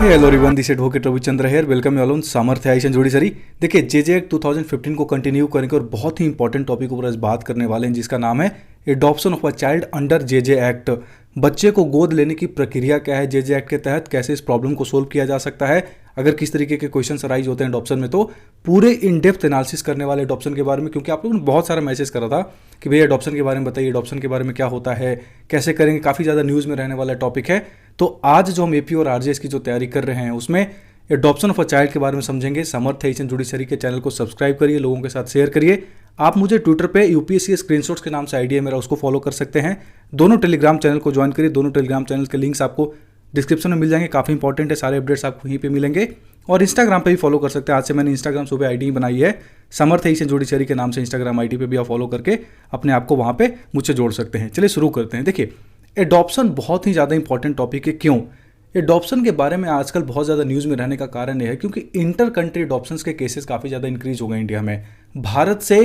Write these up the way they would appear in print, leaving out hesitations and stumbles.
Hello everyone, this advocate Ravichandra here. Welcome you all on Samarthya Ayush judiciary. देखिए, JJ act 2015 को continue करेंगे और बहुत ही इंपॉर्टेंट टॉपिक ऊपर आज बात करने वाले हैं, जिसका नाम है adoption of a child under JJ act. बच्चे को गोद लेने की प्रक्रिया क्या है जेजे एक्ट के तहत, कैसे इस प्रॉब्लम को सोल्व किया जा सकता है, अगर किस तरीके के क्वेश्चन अराइज होते हैं एडॉप्शन में, तो पूरे इन डेप्थ एनालिसिस करने वाले एडॉप्शन के बारे में। क्योंकि आप लोगों ने बहुत सारा मैसेज करा था कि भैया एडॉप्शन के बारे में बताइए, एडॉप्शन के बारे में क्या होता है, कैसे करेंगे, काफ़ी ज़्यादा न्यूज़ में रहने वाला टॉपिक है। तो आज जो हम एपी और आरजेएस की जो तैयारी कर रहे हैं उसमें एडॉप्शन ऑफ अ चाइल्ड के बारे में समझेंगे। सामर्थ्य आयुष जुडिशरी के चैनल को सब्सक्राइब करिए, लोगों के साथ शेयर करिए। आप मुझे ट्विटर पे यूपीएससी स्क्रीनशॉट्स के नाम से आईडी है मेरा, उसको फॉलो कर सकते हैं। दोनों टेलीग्राम चैनल को ज्वाइन करिए, दोनों टेलीग्राम चैनल के लिंक्स आपको डिस्क्रिप्शन में मिल जाएंगे, काफ़ी इंपॉर्टेंट है, सारे अपडेट्स आपको यहीं पे मिलेंगे। और इंस्टाग्राम पे भी फॉलो कर सकते हैं। आज से मैंने इंस्टाग्राम सुबह आईडी बनाई है, सामर्थ्य आयुष जुडिशरी के नाम से इंस्टाग्राम आईडी पे भी आप फॉलो करके अपने आप को वहाँ पे मुझसे जोड़ सकते हैं। चलिए शुरू करते हैं। देखिए, एडॉप्शन बहुत ही ज़्यादा इंपॉर्टेंट टॉपिक है। क्यों? एडॉप्शन के बारे में आजकल बहुत ज़्यादा न्यूज़ में रहने का कारण यह है क्योंकि इंटर कंट्री एडॉप्शंस के केसेस काफ़ी ज़्यादा इंक्रीज हो गए इंडिया में। भारत से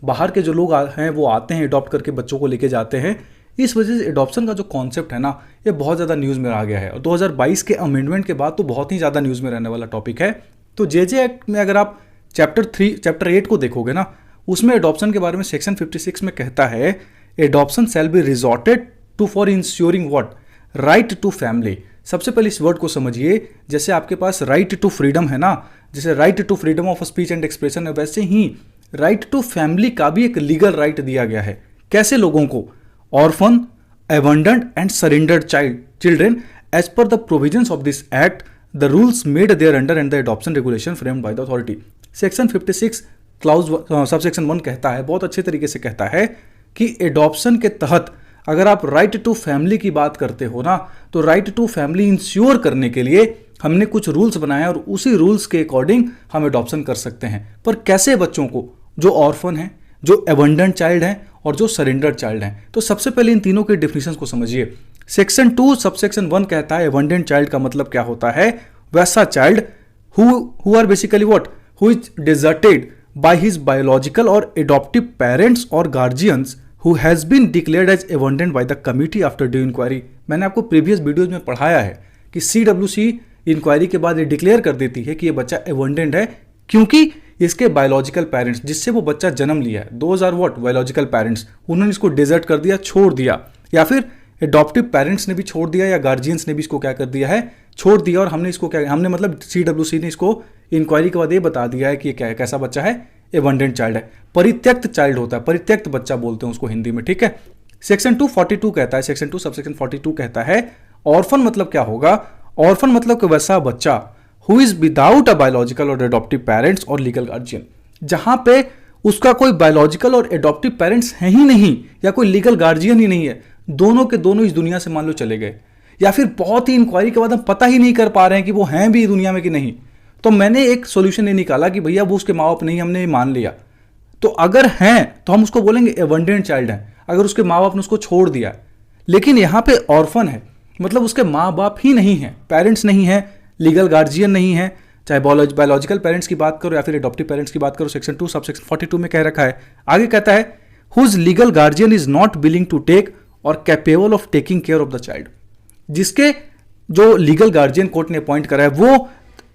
बाहर के जो लोग हैं वो आते हैं, एडॉप्ट करके बच्चों को लेके जाते हैं। इस वजह से एडॉप्शन का जो कॉन्सेप्ट है ना, ये बहुत ज़्यादा न्यूज़ में आ गया है। और 2022 के अमेंडमेंट के बाद तो बहुत ही ज़्यादा न्यूज़ में रहने वाला टॉपिक है। तो जेजे एक्ट में अगर आप चैप्टर 8 को देखोगे ना, उसमें एडॉप्शन के बारे में सेक्शन 56 में कहता है adoption shall be resorted to for ensuring what, right to family. सबसे पहले इस वर्ड को समझिए। जैसे आपके पास राइट टू फ्रीडम है ना, जैसे right to freedom of speech and expression है, वैसे ही राइट टू फैमिली का भी एक लीगल राइट दिया गया है। कैसे लोगों को? Orphan, abandoned and surrendered children as per the provisions of this act, the rules made there under and the adoption regulation framed by the authority. Section 56 clause subsection 1 कहता है, बहुत अच्छे तरीके से कहता है कि एडॉप्शन के तहत अगर आप राइट टू फैमिली की बात करते हो ना, तो राइट टू फैमिली इंश्योर करने के लिए हमने कुछ रूल्स बनाए और उसी रूल्स के अकॉर्डिंग हम एडॉप्शन कर सकते हैं। पर कैसे बच्चों को? जो ऑर्फन है, जो एबंडन्ड चाइल्ड है और जो सरेंडर्ड चाइल्ड है। तो सबसे पहले इन तीनों के डिफिनेशंस को समझिए। सेक्शन 2 सबसेक्शन 1 कहता है एबंडन्ड चाइल्ड का मतलब क्या होता है? वैसा child who are basically what, who is deserted by his biological और एडॉप्टिव पेरेंट्स और guardians who has been declared as abandoned by the committee after due inquiry। मैंने आपको प्रीवियस वीडियोज में पढ़ाया है कि CWC इंक्वायरी के बाद ये डिक्लेयर कर देती है कि ये बच्चा abandoned है क्योंकि इसके बायोलॉजिकल पेरेंट्स, जिससे वो बच्चा जन्म लिया है, those are what, biological parents, उन्होंने इसको डिजर्ट कर दिया, छोड़ दिया, या फिर एडॉप्टिव पेरेंट्स ने भी छोड़ दिया या गार्जियंस ने भी इसको क्या कर दिया है, छोड़ दिया। और हमने इसको क्या, हमने मतलब CWC ने इसको इंक्वायरी के बाद ये बता दिया है कि ये क्या है, कैसा बच्चा है, एबंडेंट चाइल्ड है, परित्यक्त चाइल्ड होता है, परित्यक्त बच्चा बोलते हैं उसको हिंदी में, ठीक है। सेक्शन 242 कहता है, सेक्शन 2 सबसेक्शन 42 कहता है ऑर्फन मतलब क्या होगा? ऑर्फन मतलब कि वैसा बच्चा who is without a biological और एडॉप्टिव पेरेंट्स और लीगल गार्जियन, जहां पे उसका कोई बायोलॉजिकल और एडॉप्टिव पेरेंट्स है ही नहीं या कोई लीगल गार्जियन ही नहीं है, दोनों के दोनों इस दुनिया से मान लो चले गए, या फिर बहुत ही इंक्वायरी के बाद हम पता ही नहीं कर पा रहे हैं कि वो हैं भी दुनिया में कि नहीं। तो मैंने एक सॉल्यूशन ये निकाला कि भैया वो उसके माँ बाप नहीं, हमने मान लिया, तो अगर हैं तो हम उसको बोलेंगे एबंडेंट चाइल्ड है, अगर उसके माँ बाप ने उसको छोड़ दिया। लेकिन यहाँ पे ऑर्फन है, मतलब उसके माँ बाप ही नहीं है, पेरेंट्स नहीं है, लीगल गार्जियन नहीं है, चाहे बायोलॉजिकल पेरेंट्स की बात करो या फिर एडॉप्टिव पेरेंट्स की बात करो। सेक्शन 2 सबसेक्शन 42 में कह रखा है, आगे कहता है whose legal guardian is not willing to take or capable of taking care of the child, जिसके जो लीगल गार्जियन कोर्ट ने अपॉइंट करा है वो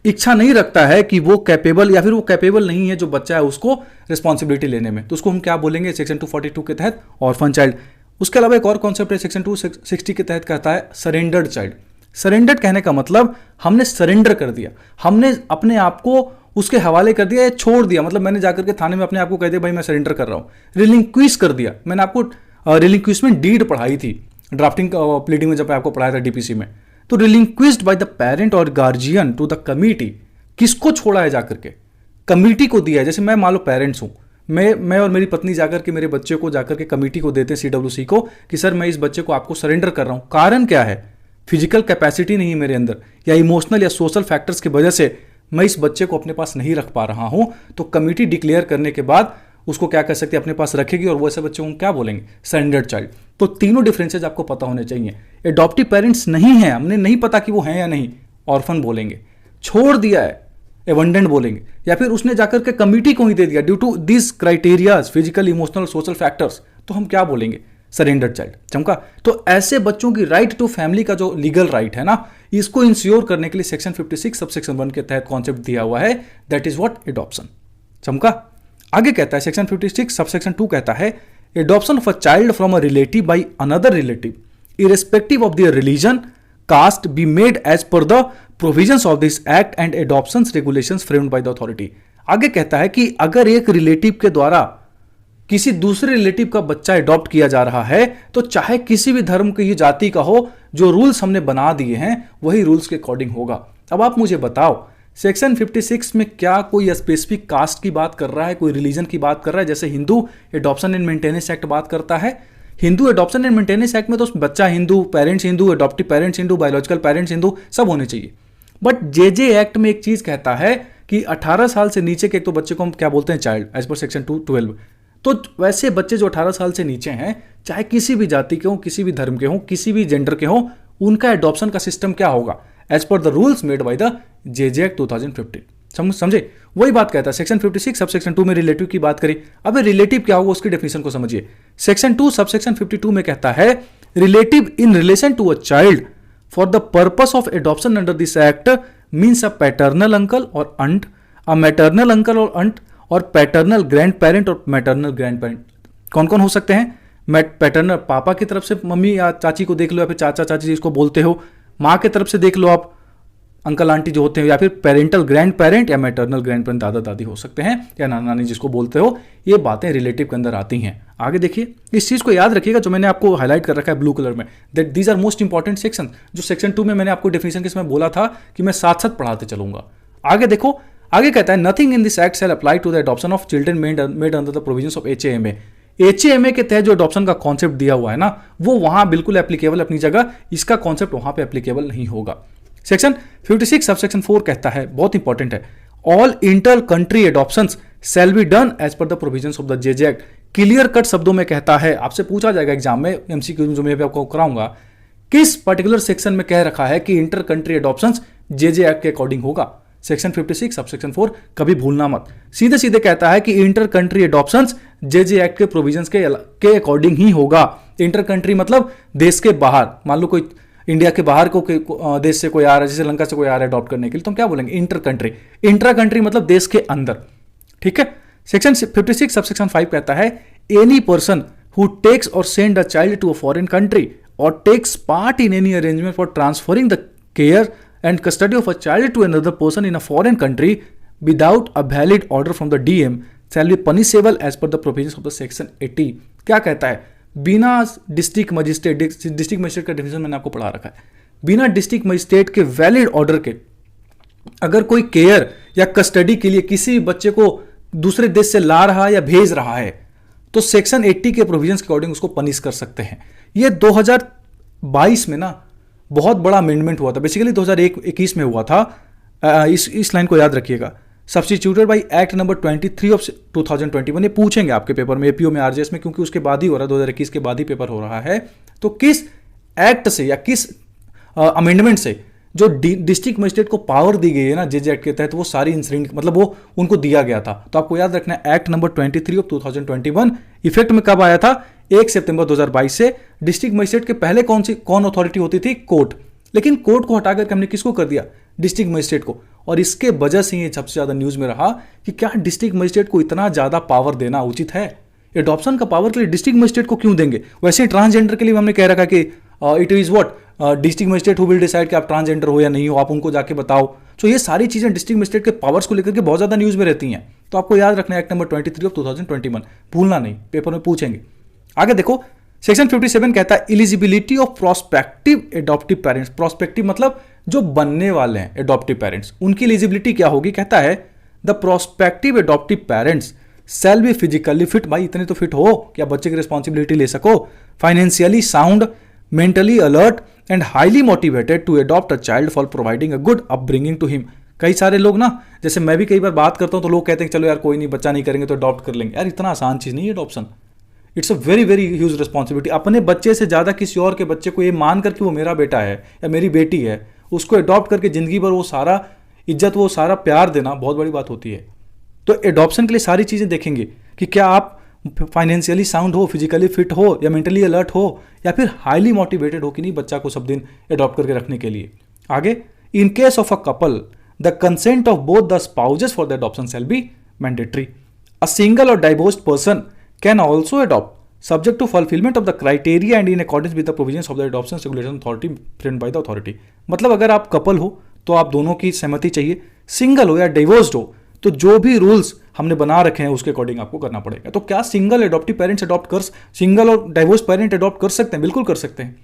इच्छा नहीं रखता है कि वो कैपेबल, या फिर वो कैपेबल नहीं है जो बच्चा है उसको रिस्पॉन्सिबिलिटी लेने में, तो उसको हम क्या बोलेंगे सेक्शन 242 के तहत ऑर्फन चाइल्ड। उसके अलावा एक और कॉन्सेप्ट है सेक्शन 260 के तहत कहता है सरेंडर्ड चाइल्ड। सरेंडर्ड कहने का मतलब हमने सरेंडर कर दिया, हमने अपने आप को उसके हवाले कर दिया या छोड़ दिया, मतलब मैंने जाकर के थाने में अपने आप को कह दिया भाई मैं सरेंडर कर रहा हूँ, रिलिंक्विश कर दिया। मैंने आपको रिलिंक्विशमेंट डीड पढ़ाई थी ड्राफ्टिंग प्लीडिंग में, जब आपको पढ़ाया था डीपीसी में। तो रिलिंक्विस्ड बाय द पेरेंट और गार्जियन टू द कमिटी, किसको छोड़ा है जाकर के? कमिटी को दिया है। जैसे मैं मान लो पेरेंट्स हूं, मैं और मेरी पत्नी जाकर के मेरे बच्चे को जाकर के कमिटी को देते हैं CWC को कि सर मैं इस बच्चे को आपको सरेंडर कर रहा हूं। कारण क्या है? फिजिकल कैपेसिटी नहीं है मेरे अंदर, या इमोशनल या सोशल फैक्टर्स की वजह से मैं इस बच्चे को अपने पास नहीं रख पा रहा हूं। तो कमिटी डिक्लेयर करने के बाद उसको क्या कर सकती है, अपने पास रखेगी, और वो ऐसे बच्चों को क्या बोलेंगे, सरेंडर्ड चाइल्ड। तो तीनों डिफरेंसेस आपको पता होने चाहिए। एडॉप्टिव पेरेंट्स नहीं है, हमने नहीं पता कि वो हैं या नहीं, ऑर्फन बोलेंगे। छोड़ दिया है, एबंडेंट बोलेंगे, या फिर उसने जाकर के कमिटी को ही दे दिया due to this criterias, physical, emotional, social factors, तो हम क्या बोलेंगे, सरेंडर्ड चाइल्ड। चमका? तो ऐसे बच्चों की राइट टू फैमिली का जो लीगल राइट है ना, इसको इंश्योर करने के लिए सेक्शन 56 सबसेक्शन 1 के तहत कॉन्सेप्ट दिया हुआ है, दैट इज व्हाट? एडॉप्शन। चमका? आगे कहता है सेक्शन 56 सबसेक्शन 2 कहता है adoption of a child from a relative by another relative irrespective of their religion caste be made as per the provisions of this act and adoptions regulations framed by the authority. आगे कहता है कि अगर एक relative के द्वारा किसी दूसरे रिलेटिव का बच्चा अडॉप्ट किया जा रहा है तो चाहे किसी भी धर्म की जाति का हो, जो रूल्स हमने बना दिए हैं वही रूल्स के अकॉर्डिंग होगा। अब आप मुझे बताओ सेक्शन 56 में क्या कोई स्पेसिफिक कास्ट की बात कर रहा है, कोई रिलीजन की बात कर रहा है? जैसे Hindu adoption and maintenance act बात करता है, Hindu adoption and maintenance act में तो बच्चा Hindu, parents Hindu, adaptive parents Hindu, biological parents Hindu, सब होने चाहिए। बट जेजे एक्ट में एक चीज कहता है कि 18 साल से नीचे के एक तो बच्चे को हम क्या बोलते हैं? Child, as per section 212। तो वैसे बच्चे जो 18 साल से नीचे हैं, चाहे किसी भी जाति के हों, किसी भी धर्म के हों, किसी भी जेंडर के हों, उनका एडॉप्शन का सिस्टम क्या होगा? As per the rules made by the JJ act 2015। समझे? वही बात कहता है सेक्शन 56 सबसेक्शन 2 में रिलेटिव की बात करें। अब रिलेटिव क्या होगा उसकी डेफिनेशन को समझिए। सेक्शन 2 सबसेक्शन 52 में कहता है relative in relation to a child for the purpose of adoption under this act means a paternal uncle और अंट, अ मैटरनल अंकल और अंट, और पैटर्नल ग्रैंड पेरेंट और मैटरनल ग्रैंड पेरेंट। कौन कौन हो सकते हैं? पैटर्नल पापा की तरफ से मम्मी या चाची को देख लो, या फिर चाचा चाची जिसको बोलते हो, माँ की तरफ से देख लो आप अंकल आंटी जो होते हैं, या फिर पेरेंटल ग्रैंड पेरेंट या मैटरनल ग्रैंड पेरेंट दादा दादी हो सकते हैं, या नाना नानी जिसको बोलते हो। ये बातें रिलेटिव के अंदर आती हैं। आगे देखिए, इस चीज को याद रखिएगा जो मैंने आपको हाईलाइट कर रखा है ब्लू कलर में, that these are most important section. जो सेक्शन 2 में मैंने आपको डेफिनेशन के समय बोला था कि मैं साथ साथ पढ़ाते चलूंगा। आगे देखो, आगे कहता है nothing in this act shall apply to the adoption of children made under the provisions of HAMA. HAMA के तहत जो एडॉप्शन का कॉन्सेप्ट दिया हुआ है ना, वो वहां बिल्कुल एप्लीकेबल अपनी जगह, इसका कॉन्सेप्ट वहां पे एप्लीकेबल नहीं होगा। सेक्शन 56 सबसेक्शन 4 कहता है, बहुत इंपॉर्टेंट है, all inter country adoptions shall be done as per the provisions of the JJ act. Clear cut शब्दों में कहता है, आपसे पूछा जाएगा एग्जाम में, एमसीक्यू जो मैं भी आपको कराऊंगा, किस पर्टिकुलर सेक्शन में कह रखा है कि इंटर कंट्री एडॉप्शंस जेजे एक्ट के अकॉर्डिंग होगा। सेक्शन 56 सबसेक्शन 4 कभी भूलना मत। सीधे सीधे कहता है कि इंटर कंट्री एडॉप्शंस जेजे एक्ट के प्रोविजंस के अकॉर्डिंग ही होगा। इंटर कंट्री मतलब देश के बाहर, मान लो कोई इंडिया के बाहर को देश से कोई आ रहा है, जैसे श्रीलंका से कोई आ रहा है अडॉप्ट करने के लिए, तो हम क्या बोलेंगे? Inter country. इंट्रा कंट्री मतलब देश के अंदर। ठीक है। सेक्शन 56 सबसेक्शन 5 कहता है any person who takes or send a child to a foreign country or takes part in any arrangement for transferring the care and custody of a child to another person in a foreign country without a valid order from the DM shall be punishable as per the provisions of the section 80। क्या कहता है? बिना district magistrate का definition मैंने आपको पढ़ा रखा है, बिना डिस्ट्रिक्ट मजिस्ट्रेट के वैलिड ऑर्डर के अगर कोई केयर या कस्टडी के लिए किसी बच्चे को दूसरे देश से ला रहा है या भेज रहा है तो सेक्शन 80 के प्रोविजंस के अकॉर्डिंग उसको पनिश कर सकते हैं। ये 2022 में ना बहुत बड़ा अमेंडमेंट हुआ था, बेसिकली 2021 में हुआ था। इस लाइन को याद रखिएगा, substituted bye act number 23 of 2021। ये पूछेंगे आपके पेपर में, एपीओ में, आरजेएस में, क्योंकि उसके बाद ही हो रहा है, 2021 के बाद ही पेपर हो रहा है। तो किस एक्ट से या किस अमेंडमेंट से जो डिस्ट्रिक्ट मजिस्ट्रेट को पावर दी गई है ना जेजे एक्ट के तहत, वो सारी इंसिडेंट मतलब वो उनको दिया गया था। तो आपको याद रखना है एक्ट नंबर 23 ऑफ 2021 इफेक्ट में कब आया था? 1 सितंबर 2022 से। डिस्ट्रिक्ट मजिस्ट्रेट के पहले कौन अथॉरिटी होती थी? कोर्ट। लेकिन कोर्ट को हटाकर हमने किसको कर दिया? डिस्ट्रिक्ट मजिस्ट्रेट को। और इसके वजह से ये सबसे ज्यादा न्यूज में रहा कि क्या डिस्ट्रिक्ट मजिस्ट्रेट को इतना ज्यादा पावर देना उचित है? एडॉप्शन का पावर के लिए डिस्ट्रिक्ट मजिस्ट्रेट को क्यों देंगे? वैसे ट्रांसजेंडर के लिए हमने कह रखा कि it is what district magistrate who will decide कि आप ट्रांसजेंडर हो या नहीं हो, आप उनको जाके बताओ। तो ये सारी चीजें डिस्ट्रिक्ट मजिस्ट्रेट के पावर्स को लेकर के बहुत ज्यादा न्यूज में रहती हैं। तो आपको याद रखना है एक्ट नंबर 23 ऑफ 2021, भूलना नहीं, पेपर में पूछेंगे। आगे देखो, सेक्शन 57 कहता है eligibility of prospective adoptive parents. Prospective मतलब जो बनने वाले हैं एडॉप्टिव पेरेंट्स, उनकी एलिजिबिलिटी क्या होगी? कहता है the prospective adoptive parents shall be physically fit, भाई इतने तो फिट हो कि आप बच्चे की रिस्पॉन्सिबिलिटी ले सको, financially sound, mentally alert and highly motivated to adopt a child for providing a good upbringing to him. कई सारे लोग ना, जैसे मैं भी कई बार बात करता हूं तो लोग कहते हैं चलो यार कोई नहीं, बच्चा नहीं करेंगे तो अडॉप्ट कर लेंगे। यार इतना आसान चीज नहीं है adoption. It's a very very huge responsibility. अपने बच्चे से ज्यादा किसी और के बच्चे को ये मान कर कि वो मेरा बेटा है या मेरी बेटी है, उसको अडॉप्ट करके जिंदगी भर वो सारा इज्जत, वो सारा प्यार देना बहुत बड़ी बात होती है। तो एडॉप्शन के लिए सारी चीजें देखेंगे कि क्या आप फाइनेंशियली साउंड हो, फिजिकली फिट हो, या मेंटली अलर्ट हो, या फिर हाईली मोटिवेटेड हो कि नहीं बच्चा को सब दिन अडॉप्ट करके रखने के लिए। आगे, in case of a couple the consent of both the spouses for the adoption shall be mandatory. A single or divorced person can also adopt subject to fulfillment of the criteria and in accordance with the provisions of the adoption regulation authority framed by the authority। मतलब अगर आप couple हो तो आप दोनों की सहमति चाहिए, सिंगल हो या डिवोर्स्ड हो तो जो भी रूल्स हमने बना रखे हैं उसके अकॉर्डिंग आपको करना पड़ेगा। तो क्या सिंगल अडॉप्टिव पेरेंट्स सिंगल और डाइवोर्स पेरेंट अडॉप्ट कर सकते हैं? बिल्कुल कर सकते हैं।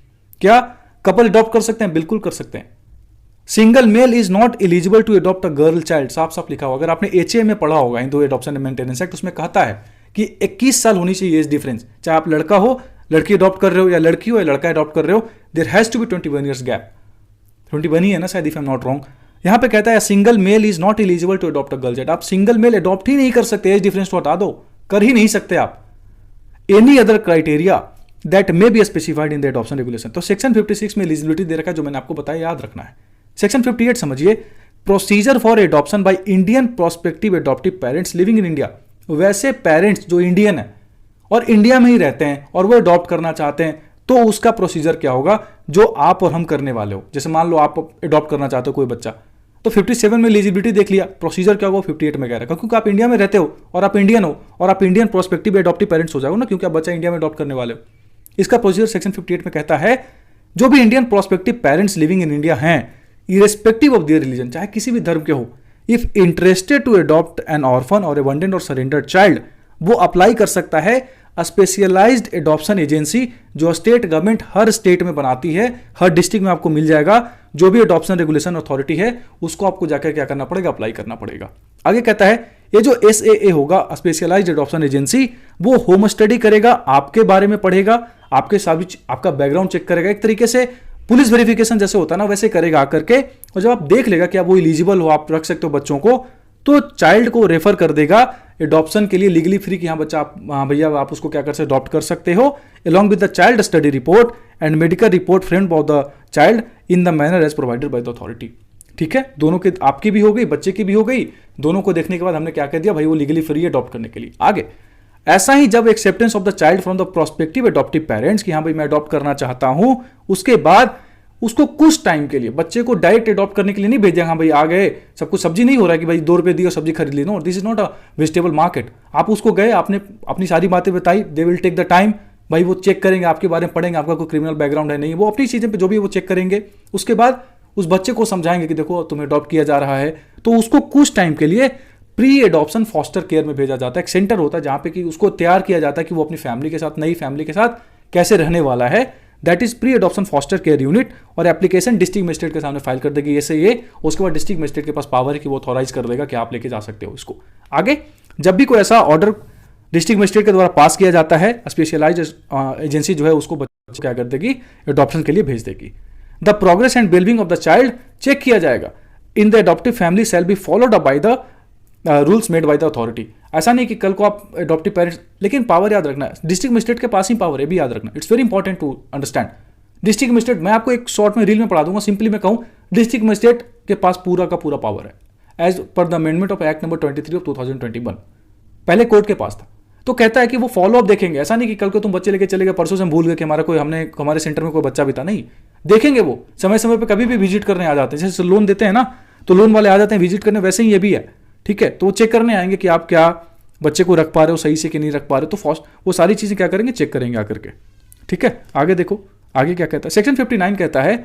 क्या कपल अडॉप्ट कर सकते हैं? बिल्कुल कर सकते हैं। Single male is not eligible to adopt a girl child, साफ साफ लिखा होगा। अगर आपने HA में पढ़ा होगा, Hindu adoption and maintenance act, उसमें कहता है कि 21 साल होनी चाहिए एज डिफरेंस। चाहे आप लड़का हो, लड़की अडॉप्ट कर रहे हो, या लड़की हो या लड़का अडॉप्ट कर रहे हो, there has to be 21 years gap. 21 ही है ना शायद, if I am not wrong. यहां पे कहता है single male is not eligible to adopt a girl child. आप सिंगल मेल अडॉप्ट ही नहीं कर सकते, एज डिफरेंस तो हटा दो, कर ही नहीं सकते आप। Any other criteria that may be specified in the adoption regulation. तो सेक्शन 56 में एलिजिबिलिटी दे रखा है, जो मैंने आपको बताया, याद रखना है। सेक्शन 58 समझिए, procedure for adoption by Indian prospective adoptive parents living in India. वैसे पेरेंट्स जो इंडियन है और इंडिया में ही रहते हैं और वो अडॉप्ट करना चाहते हैं, तो उसका प्रोसीजर क्या होगा जो आप और हम करने वाले हो। जैसे मान लो आप अडॉप्ट करना चाहते हो कोई बच्चा, तो 57 में एलिजिबिलिटी देख लिया, प्रोसीजर क्या होगा 58 में कह रहा है, क्योंकि आप इंडिया में रहते हो और आप इंडियन हो और आप इंडियन प्रोस्पेक्टिव एडॉप्टिव पेरेंट्स हो जाओगे ना, क्योंकि आप बच्चा इंडिया में अडॉप्ट करने वाले हो। इसका प्रोसीजर सेक्शन 58 में कहता है, जो भी Indian prospective parents living in India हैं, इरेस्पेक्टिव ऑफ देयर रिलीजन, चाहे किसी भी धर्म के हो, if interested to adopt an orphan और अबंडेंट और सरेंडर्ड चाइल्ड, वो अप्लाई कर सकता है स्पेशलाइज्ड एडॉप्शन एजेंसी जो स्टेट गवर्नमेंट हर स्टेट में बनाती है, हर डिस्ट्रिक्ट में आपको मिल जाएगा। जो भी एडॉप्शन रेगुलेशन अथॉरिटी है उसको आपको जाकर क्या करना पड़ेगा, अप्लाई करना पड़ेगा। आगे कहता है ये जो SAA होगा, स्पेशलाइज्ड एडॉप्शन एजेंसी, वो होम स्टडी करेगा, आपके बारे में पढ़ेगा, आपके साथ आपका बैकग्राउंड चेक करेगा, एक तरीके से पुलिस वेरिफिकेशन जैसे होता है ना वैसे करेगा आकर के। और जब आप देख लेगा कि आप वो एलिजिबल हो, आप रख सकते हो बच्चों को, तो चाइल्ड को रेफर कर देगा एडॉप्शन के लिए लीगली फ्री कि हाँ बच्चा आप, हाँ भैया आप उसको क्या कर सकते अडॉप्ट कर सकते हो, along with the child study report and medical report framed by the child in the manner as provided by the authority. ठीक है, दोनों की, आपकी भी हो गई, बच्चे की भी हो गई, दोनों को देखने के बाद हमने क्या कह दिया भाई वो लीगली फ्री है अडॉप्ट करने के लिए। आगे, ऐसा ही जब acceptance of the child from the prospective adoptive parents कि हाँ भाई मैं अडॉप्ट करना चाहता हूं, उसके बाद उसको कुछ टाइम के लिए, बच्चे को डायरेक्ट अडॉप्ट करने के लिए नहीं भेजा, हाँ भाई आ गए सब कुछ, सब्जी नहीं हो रहा है कि भाई 2 रुपए दिए सब्जी खरीद ली, no, this is not a vegetable market. आप उसको गए, आपने अपनी सारी बातें बताई, they will take the time, भाई वो चेक करेंगे आपके बारे में, पढ़ेंगे आपका कोई क्रिमिनल बैकग्राउंड है नहीं, वो अपनी चीजें पे जो भी वो चेक करेंगे, उसके बाद उस बच्चे को समझाएंगे कि देखो तुम्हें अडॉप्ट किया जा रहा है, तो उसको कुछ टाइम के लिए प्री एडॉप्शन फॉस्टर केयर में भेजा जाता है। एक सेंटर होता है जहां पे कि उसको तैयार किया जाता है कि वो अपनी फैमिली के साथ, नई फैमिली के साथ कैसे रहने वाला है, that is pre adoption foster care unit. और एप्लीकेशन डिस्ट्रिक्ट मजिस्ट्रेट के सामने फाइल कर देगी ये, उसके बाद डिस्ट्रिक्ट मजिस्ट्रेट के पास पावर है कि वो ऑथोराइज कर देगा कि आप लेके जा सकते हो इसको। आगे, जब भी कोई ऐसा ऑर्डर डिस्ट्रिक्ट मजिस्ट्रेट के द्वारा पास किया जाता है, स्पेशलाइज्ड एजेंसी जो है उसको बच्चे क्या कर देगी, एडॉप्शन के लिए भेज देगी। The progress and wellbeing of the child check किया जाएगा in the adoptive family shall be followed up by the rules made by the authority. ऐसा नहीं कि कल को आप एडॉप्टिव पेरेंट्स, लेकिन पावर याद रखना है डिस्ट्रिक्ट मजिस्ट्रेट के पास ही पावर है, भी याद रखना, it's very important to understand. District magistrate, मैं आपको एक शॉर्ट में रील में पढ़ा दूंगा, सिंपली मैं कहूं डिस्ट्रिक्ट मजिस्ट्रेट के पास पूरा का पूरा पावर है as per the amendment of act number 23 of 2021, पहले कोर्ट के पास था। तो कहता है कि वो फॉलो अप देखेंगे, ऐसा नहीं कि कल को तुम बच्चे लेके चले गए, परसों से हम भूल गए कि हमारे सेंटर में कोई बच्चा भी था, नहीं, देखेंगे वो समय समय पे कभी भी विजिट करने आ जाते हैं, जैसे लोन देते हैं ना तो लोन वाले आ जाते हैं विजिट करने, वैसे ही ये भी है। ठीक है, तो वो चेक करने आएंगे कि आप क्या बच्चे को रख पा रहे हो सही से कि नहीं रख पा रहे हो, तो वो सारी चीजें क्या करेंगे, चेक करेंगे आकर के। ठीक है, आगे देखो आगे क्या कहता है। सेक्शन 59 कहता है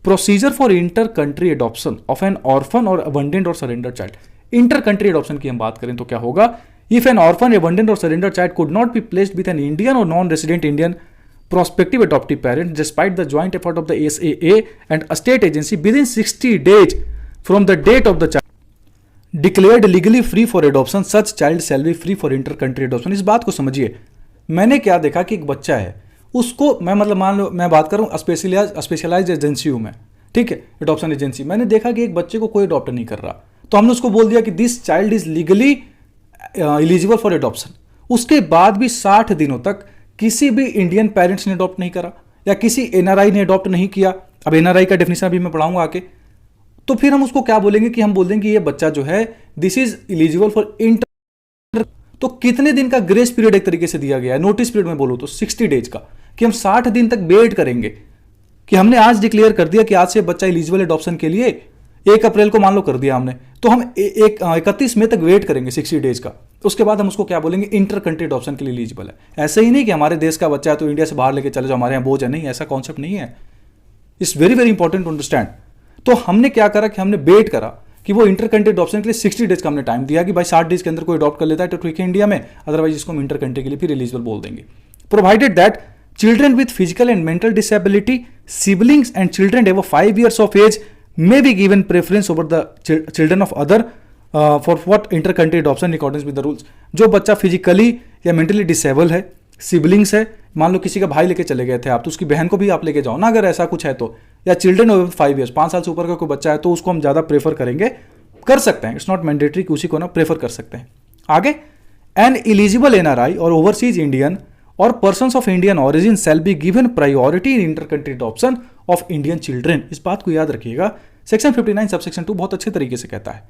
procedure for inter country adoption of an orphan और abandoned or surrender child. Inter country adoption की हम बात करें तो क्या होगा, if an orphan, abandoned or surrender child could not be placed with an Indian or non resident Indian prospective adoptive parent despite the joint effort of the SAA and a state agency within 60 days from the date of the child declared legally free for adoption, such child shall be free for inter country adoption। इस बात को समझिए, मैंने क्या देखा कि एक बच्चा है, उसको मैं मतलब मान लो मैं बात करूं स्पेशलाइज्ड एजेंसी हूं मैं, ठीक है, एडॉप्शन एजेंसी, मैंने देखा कि एक बच्चे को कोई अडॉप्ट नहीं कर रहा, तो हमने उसको बोल दिया कि this child is legally eligible for adoption. उसके बाद भी 60 दिनों तक किसी भी इंडियन पेरेंट्स ने अडॉप्ट नहीं करा या किसी एनआरआई ने अडॉप्ट नहीं किया, अब एनआरआई का डेफिनेशन अभी मैं पढ़ाऊंगा आके, तो फिर हम उसको क्या बोलेंगे कि हम बोल देंगे कि ये बच्चा जो है this is eligible for inter. तो कितने दिन का ग्रेस पीरियड एक तरीके से दिया गया है, नोटिस पीरियड में बोलो तो 60 डेज का, कि हम 60 दिन तक वेट करेंगे कि हमने आज डिक्लेयर कर दिया कि आज से बच्चा एलिजिबल एडॉप्शन के लिए, 1 अप्रैल को मान लो कर दिया हमने, तो हम 31 मई तक वेट करेंगे 60 डेज का। उसके बाद हम उसको क्या बोलेंगे, इंटर कंट्री एडॉप्शन के लिए एलिजिबल है। ऐसे ही नहीं कि हमारे देश का बच्चा है तो इंडिया से बाहर लेके चले जाओ, हमारे यहाँ बोझ है, नहीं, ऐसा कॉन्सेप्ट नहीं है। It's very very important to understand. तो हमने क्या करा कि हमने वेट करा कि वो इंटर कंट्री एडॉप्शन के लिए 60 डेज का हमने टाइम दिया कि भाई 60 डेज के अंदर कोई अडॉप्ट कर लेता है तो ठीक है इंडिया में, अदरवाइज इसको हम इंटर कंट्री के लिए फिर एलिजिबल बोल देंगे। Provided that children with physical and mental disability, siblings and children above 5 years of age may be given preference over the children of other for what inter-country adoption in accordance with the rules। जो बच्चा physically या mentally disable है, siblings है, मान लो किसी का भाई लेके चले गए थे आप, तो उसकी बहन को भी आप लेके जाओ ना अगर ऐसा कुछ है तो, या चिल्ड्रन ओवर 5 ईयर्स, 5 साल से ऊपर का कोई बच्चा है तो उसको हम ज़्यादा प्रेफर करेंगे, कर सकते हैं, इट्स नॉट मैंडेटरी कि उसी को ना प्रेफर कर सकते हैं। आगे, N eligible NRI or overseas Indian और persons of Indian origin shall be given priority in inter country adoption of Indian children. इस बात को याद रखिएगा, सेक्शन 59 सबसेक्शन 2 बहुत अच्छे तरीके से कहता है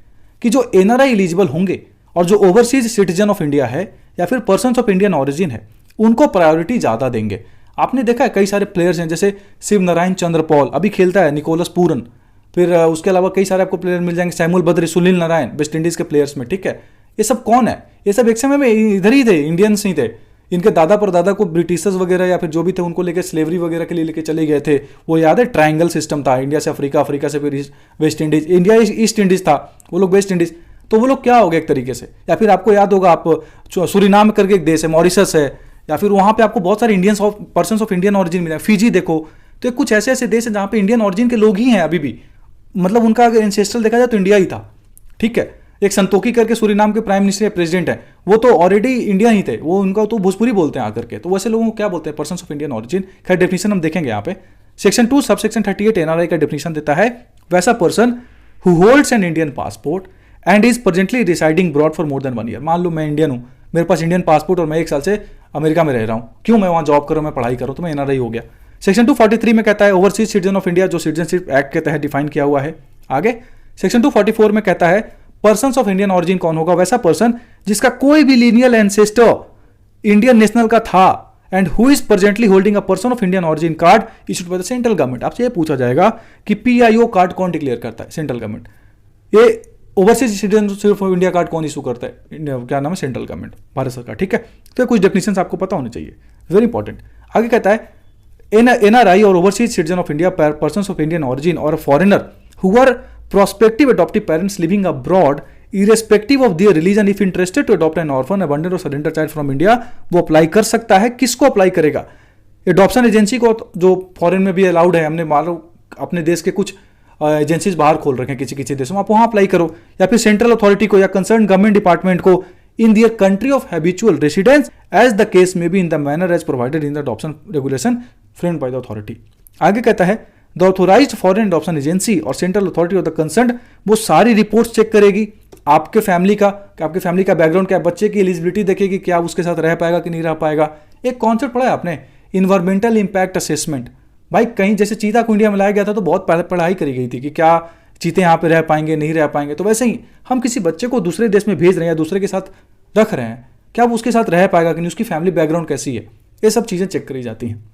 कि जो एनआरआई एलिजिबल होंगे और जो ओवरसीज सिटीजन ऑफ इंडिया है या फिर पर्सन्स ऑफ इंडियन ऑरिजिन है, उनको प्रायोरिटी ज़्यादा देंगे। आपने देखा है कई सारे प्लेयर्स हैं, जैसे शिव नारायण चंद्र पॉल अभी खेलता है, निकोलस पूरन, फिर उसके अलावा कई सारे आपको प्लेयर मिल जाएंगे, Samuel Badri, Sunil Narayan, West Indies के प्लेयर्स में, ठीक है। ये सब कौन है? ये सब एक समय में इधर ही थे, इंडियंस ही थे। इनके दादा परदादा को ब्रिटिशर्स वगैरह या फिर जो भी थे उनको लेकर स्लेवरी वगैरह के लिए लेके चले गए थे। वो याद है, ट्रायंगल सिस्टम था, इंडिया से अफ्रीका, अफ्रीका से फिर West Indies, India east Indies था, वो लोग वेस्ट इंडीज, तो वो लोग क्या हो गए एक तरीके से। या फिर आपको याद होगा, आप सूरीनाम करके एक देश है, मॉरिशस है, या फिर वहाँ पे आपको बहुत सारे Indians of persons of Indian origin मिले, फिजी देखो। तो कुछ ऐसे ऐसे देश हैं जहाँ पे इंडियन ऑरिजिन के लोग ही हैं अभी भी, मतलब उनका अगर एंसेस्ट्रल देखा जाए तो इंडिया ही था, ठीक है। एक संतोखी करके सूरीनाम के प्राइम मिनिस्टर या प्रेसिडेंट है, वो तो ऑलरेडी इंडिया ही थे, वो उनका तो भोजपुरी बोलते हैं आकर के, तो वैसे लोगों को क्या बोलते हैं, पर्सन्स ऑफ इंडियन ऑरिजिन। खैर डेफिनेशन हम देखेंगे यहाँ पे। सेक्शन 2 सबसेक्शन 38 एनआरआई का डेफिनेशन देता है, वैसा person who holds an Indian passport and is presently residing abroad for more than 1 year. मान लो मैं इंडियन हूँ, मेरे पास इंडियन पासपोर्ट और मैं 1 साल से अमेरिका में रह रहा हूँ, क्यों, मैं वहाँ जॉब करूँ, मैं पढ़ाई करूँ, तो मैं एनआरआई हो गया। सेक्शन 243 में कहता है ओवरसीज सिटीजन ऑफ इंडिया, जो सिटीजनशिप एक्ट के तहत डिफाइन किया हुआ है। आगे सेक्शन 244 में कहता है पर्सन्स ऑफ इंडियन ऑरिजिन कौन होगा, वैसा पर्सन जिसका कोई भी लीनियल एंसेस्टर इंडियन नेशनल का था and who is presently holding a person of Indian origin card issued by the central government. आपसे ये पूछा जाएगा कि पीआईओ कार्ड कौन डिक्लेयर करता है, सेंट्रल गवर्नमेंट। ये overseas citizenship of India card कौन इशू करता है, क्या नाम है, सेंट्रल गवर्नमेंट, भारत सरकार, ठीक है। तो कुछ डेफिनेशन आपको पता होने चाहिए, वेरी इंपॉर्टेंट। आगे कहता है NRI or overseas citizen of India, persons of Indian origin or foreigner who are prospective adoptive parents living abroad irrespective of their religion if interested to adopt an orphan, abandoned or surrendered child from India, वो apply कर सकता है। किसको apply करेगा? Adoption agency को, जो foreign में भी अलाउड है, हमने मान लो अपने देश के कुछ एजेंसीज बाहर खोल रखे हैं किसी किसी देशों में, आप वहाँ अप्लाई करो, या फिर सेंट्रल अथॉरिटी को या कंसर्न गवर्नमेंट डिपार्टमेंट को in their country of habitual residence as the case may be in the manner as provided in the adoption regulation framed by the authority. आगे कहता है the authorised foreign adoption agency or central authority of the concern वो सारी reports check करेगी, आपके family का background क्या, बच्चे की एलिजिबिलिटी देखेगी, क्या उसके साथ रह पाएगा कि नहीं रह पाएगा। एक कॉन्सेप्ट पढ़ा है आपने, इन्वायरमेंटल इंपैक्ट असेसमेंट। भाई कहीं जैसे चीता को इंडिया में लाया गया था तो बहुत पढ़ाई करी गई थी कि क्या चीते यहाँ पे रह पाएंगे, नहीं रह पाएंगे। तो वैसे ही हम किसी बच्चे को दूसरे देश में भेज रहे हैं या दूसरे के साथ रख रहे हैं, क्या वो उसके साथ रह पाएगा कि नहीं, उसकी फैमिली बैकग्राउंड कैसी है, ये सब चीज़ें चेक करी जाती हैं।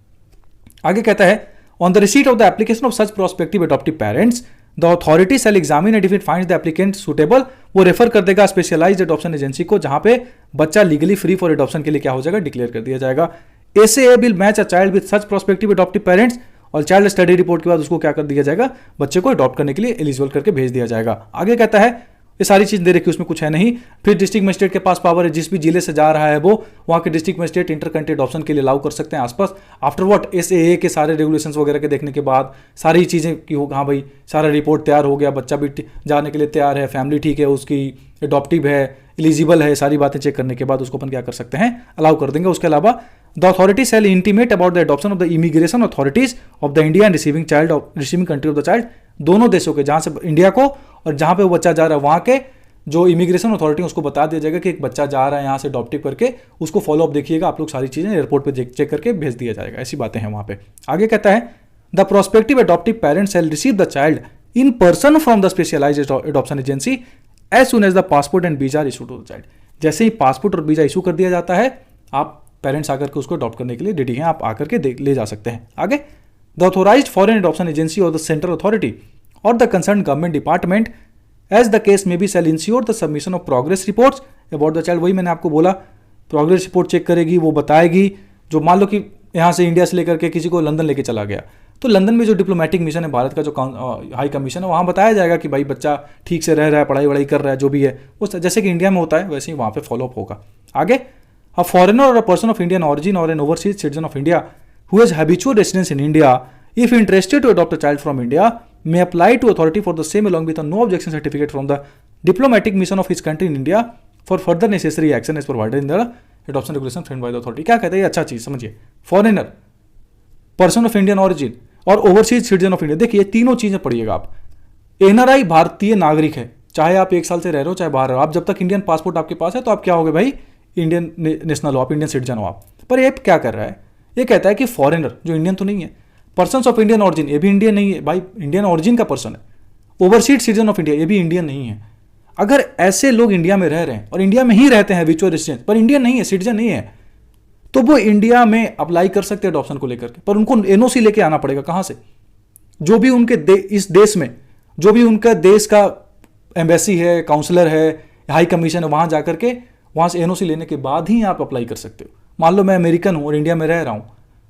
आगे कहता है On the receipt of the application of such prospective adoptive parents, the authority shall examine and if it finds the applicant suitable, वो रेफर कर देगा स्पेशलाइज्ड एडॉप्शन एजेंसी को, जहां पे बच्चा लीगली फ्री फॉर एडॉप्शन के लिए क्या हो जाएगा, डिक्लेयर कर दिया जाएगा। SA will match a child with such prospective adoptive parents, और चाइल्ड स्टडी रिपोर्ट के बाद उसको क्या कर दिया जाएगा, बच्चे को अडॉप्ट करने के लिए एलिजिबल करके भेज दिया जाएगा। आगे कहता है ये सारी चीज दे रखी, उसमें कुछ है नहीं। फिर डिस्ट्रिक्ट मजिस्ट्रेट के पास पावर है, जिस भी जिले से जा रहा है वो वहाँ के district magistrate inter country adoption के लिए अलाउ कर सकते हैं आसपास। आफ्टर व्हाट एसएए के सारे रेगुलेशंस वगैरह के देखने के बाद सारी चीज़ें की हो, हाँ भाई सारा रिपोर्ट तैयार हो गया, बच्चा भी जाने के लिए तैयार है, फैमिली ठीक है, उसकी अडॉप्टिव है, एलिजिबल है, सारी बातें चेक करने के बाद उसको अपन क्या कर सकते हैं, अलाउ कर देंगे। उसके अलावा the authority shell intimate about the adoption of the immigration authorities of the India and receiving country of the child, दोनों देशों के, जहाँ से इंडिया को और जहाँ पे वो बच्चा जा रहा है वहाँ के जो इमिग्रेशन अथॉरिटी उसको बता दिया जाएगा कि एक बच्चा जा रहा है यहाँ से अडॉप्टिव करके, उसको फॉलोअप देखिएगा आप लोग, सारी चीज़ें एयरपोर्ट पे चेक करके भेज दिया जाएगा, ऐसी बातें हैं वहाँ पे। आगे कहता है the prospective adoptive parents shall receive the child in person from the specialized adoption agency as soon as the passport and visa are issued to the child. जैसे ही पासपोर्ट और वीज़ा इशू कर दिया जाता है, आप पेरेंट्स आकर के उसको अडॉप्ट करने के लिए रेडी हैं, आप आकर के ले जा सकते हैं। आगे, the authorised foreign adoption agency or the central authority or the concern government department as the case may be shall ensure the submission of progress reports about the child. वही मैंने आपको बोला, प्रोग्रेस रिपोर्ट चेक करेगी, वो बताएगी। जो मान लो कि यहाँ से इंडिया से लेकर के किसी को लंदन लेके चला गया, तो लंदन में जो डिप्लोमेटिक मिशन है, भारत का जो हाई कमीशन है, वहाँ बताया जाएगा कि भाई बच्चा ठीक से रह रहा है, पढ़ाई वढ़ाई कर रहा है, जो भी है वो जैसे कि इंडिया में होता है वैसे ही वहाँ पे फॉलोअप होगा। आगे, a foreigner or a person of Indian origin or an overseas citizen of India who has habitual residence in India if interested to adopt a child from India may apply to authority for the same along with a no objection certificate from the diplomatic mission of his country in India for further necessary action as provided in the adoption regulation framed by the authority। क्या कहते हैं, अच्छा चीज समझिए, foreigner, person of Indian origin और overseas citizen of India. देखिए तीनों चीजें पढ़िएगा आप। एनआरआई भारतीय नागरिक है, चाहे आप 1 साल से रह रहे हो चाहे बाहर रहो, आप जब तक इंडियन पासपोर्ट आपके पास है तो आप क्या हो गए भाई, इंडियन नेशनल हो, आप इंडियन सिटीजन हो आप। पर ये क्या कर रहा है, ये कहता है कि फॉरेनर जो इंडियन तो नहीं है, पर्सन्स ऑफ इंडियन ऑरिजिन ये भी इंडियन नहीं है भाई, इंडियन ऑरिजिन का पर्सन है, ओवरसीज सिटीजन ऑफ इंडिया ये भी इंडियन नहीं है। अगर ऐसे लोग इंडिया में रह रहे हैं और इंडिया में ही रहते हैं विचुअल रेसिडेंस, पर इंडियन नहीं है, सिटीजन नहीं है, तो वो इंडिया में अप्लाई कर सकते हैं अडॉप्शन को लेकर के, पर उनको एनओसी लेके आना पड़ेगा। कहां से? जो भी उनके इस देश में जो भी उनका देश का एम्बेसी है, काउंसलर है, हाई कमीशन है, वहां जाकर के वहां से एनओसी लेने के बाद ही आप अप्लाई कर सकते हो। मान लो मैं अमेरिकन हूं और इंडिया में रह रहा हूं,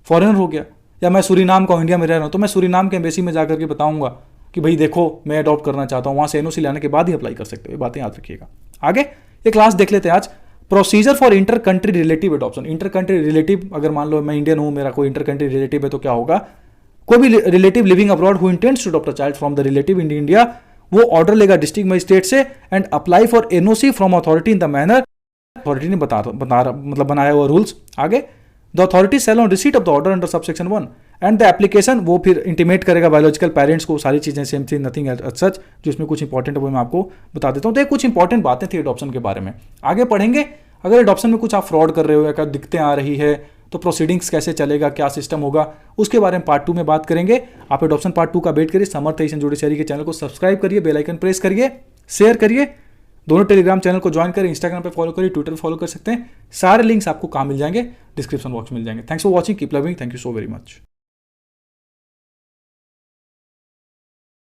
फॉरेनर हो गया, या मैं सूरीनाम का इंडिया में रह रहा हूँ, तो मैं सूरीनाम के एम्बेसी में जाकर के बताऊंगा कि भाई देखो मैं अडॉप्ट करना चाहता हूँ, वहाँ से एनओसी लाने के बाद ही अप्लाई कर सकते हो। ये बातें याद रखिएगा। आगे ये क्लास देख लेते हैं आज, procedure for inter country relative adoption. Inter country relative, अगर मान लो मैं इंडियन हूँ, मेरा कोई इंटर कंट्री रिलेटिव है, तो क्या होगा, कोई भी relative living abroad who intends to adopt a child from the relative in India, वो ऑर्डर लेगा डिस्ट्रिक्ट मजिस्ट्रेट से and apply for NOC from authority in the manner authority ने मतलब बनाया हुआ रूल्स। आगे, the authority shall on receipt of the order under subsection 1 and the application, वो फिर इंटीमेट करेगा बायोलॉजिकल पेरेंट्स को, सारी चीजें सेम थी, नथिंग सच। जो इसमें कुछ इंपॉर्टेंट है वो मैं आपको बता देता हूँ। तो ये कुछ इंपॉर्टेंट बातें थी एडॉप्शन के बारे में, आगे पढ़ेंगे। अगर एडॉप्शन में कुछ आप फ्रॉड कर रहे हो या क्या दिक्कतें आ रही है, तो प्रोसीडिंग्स कैसे चलेगा, क्या सिस्टम होगा, उसके बारे में पार्ट 2 में बात करेंगे। आप एडॉप्शन पार्ट 2 का वेट करिए। समर्थ एशियन जुडिशरी के चैनल को सब्सक्राइब करिए, बेल आइकन प्रेस करिए, शेयर करिए, दोनों टेलीग्राम चैनल को ज्वाइन करें, इंस्टाग्राम पे फॉलो करिए, ट्विटर फॉलो कर सकते हैं। सारे लिंक्स आपको कहाँ मिल जाएंगे, डिस्क्रिप्शन बॉक्स में मिल जाएंगे। Thanks for watching, keep loving, thank you so very much.